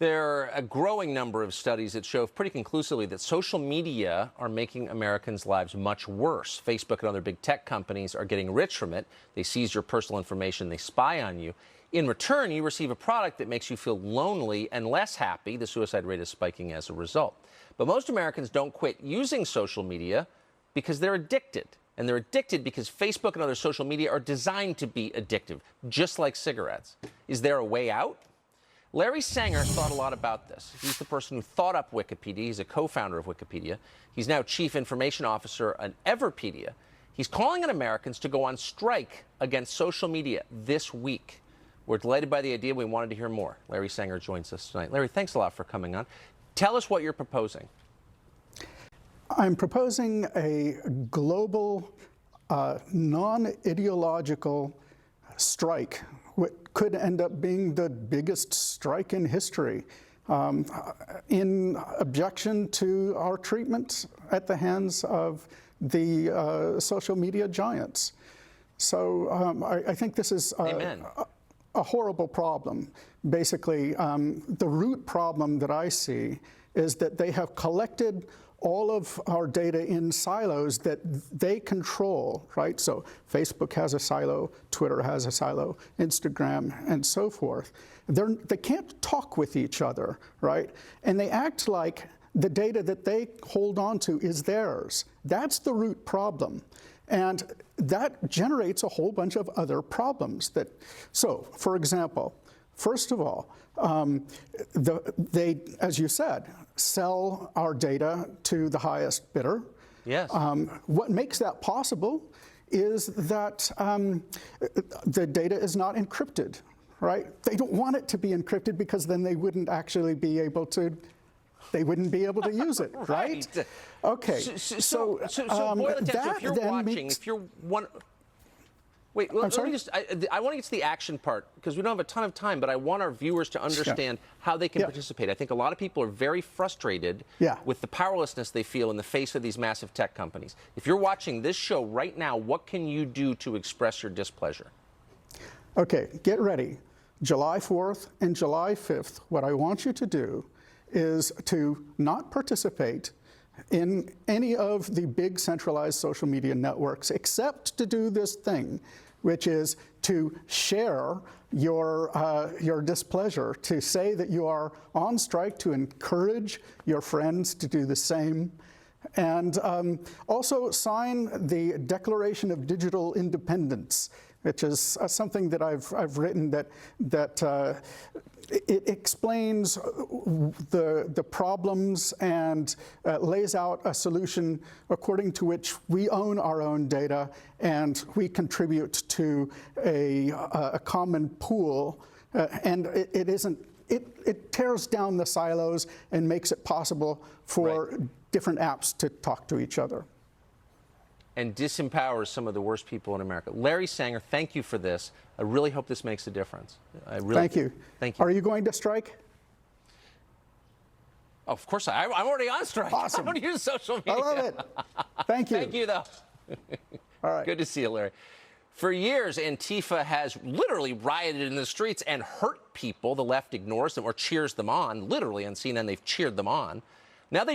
There are a growing number of studies that show pretty conclusively that social media are making Americans' lives much worse. Facebook and other big tech companies are getting rich from it. They seize your personal information. They spy on you. In return, you receive a product that makes you feel lonely and less happy. The suicide rate is spiking as a result. But most Americans don't quit using social media because they're addicted. And they're addicted because Facebook and other social media are designed to be addictive, just like cigarettes. Is there a way out? Larry Sanger thought a lot about this. He's the person who thought up Wikipedia. He's a co-founder of Wikipedia. He's now chief information officer at Everpedia. He's calling on Americans to go on strike against social media this week. We're delighted by the idea. We wanted to hear more. Larry Sanger joins us tonight. Larry, thanks a lot for coming on. Tell us what you're proposing. I'm proposing a global, non-ideological strike, what could end up being the biggest strike in history, in objection to our treatment at the hands of the social media giants. So I think this is a horrible problem. Basically, the root problem that I see is that they have collected all of our data in silos that they control, right? So Facebook has a silo, Twitter has a silo, Instagram, and so forth. They can't talk with each other, right? And they act like the data that they hold on to is theirs. That's the root problem. And that generates a whole bunch of other problems. So, for example, first of all, they, as you said, sell our data to the highest bidder. Yes. What makes that possible is that the data is not encrypted, right? They don't want it to be encrypted because then they wouldn't actually be able to. They wouldn't be able to use it, right? Okay. So boil it down. So if you're watching, if you're one. Wait, let me just, I want to get to the action part because we don't have a ton of time, but I want our viewers to understand how they can participate. I think a lot of people are very frustrated with the powerlessness they feel in the face of these massive tech companies. If you're watching this show right now, what can you do to express your displeasure? Okay, get ready. July 4th and July 5th, what I want you to do is to not participate in any of the big centralized social media networks, except to do this thing, which is to share your displeasure, to say that you are on strike, to encourage your friends to do the same, and also sign the Declaration of Digital Independence, which is something that I've written that it explains the problems and lays out a solution according to which we own our own data and we contribute to a common pool. And it tears down the silos and makes it possible for different apps to talk to each other. And disempowers some of the worst people in America. Larry Sanger, thank you for this. I really hope this makes a difference. Thank you. Thank you. Are you going to strike? Of course, I'm already on strike. Awesome. I don't use social media. I love it. Thank you. Thank you, though. All right. Good to see you, Larry. For years, Antifa has literally rioted in the streets and hurt people. The left ignores them or cheers them on. Literally on CNN, they've cheered them on.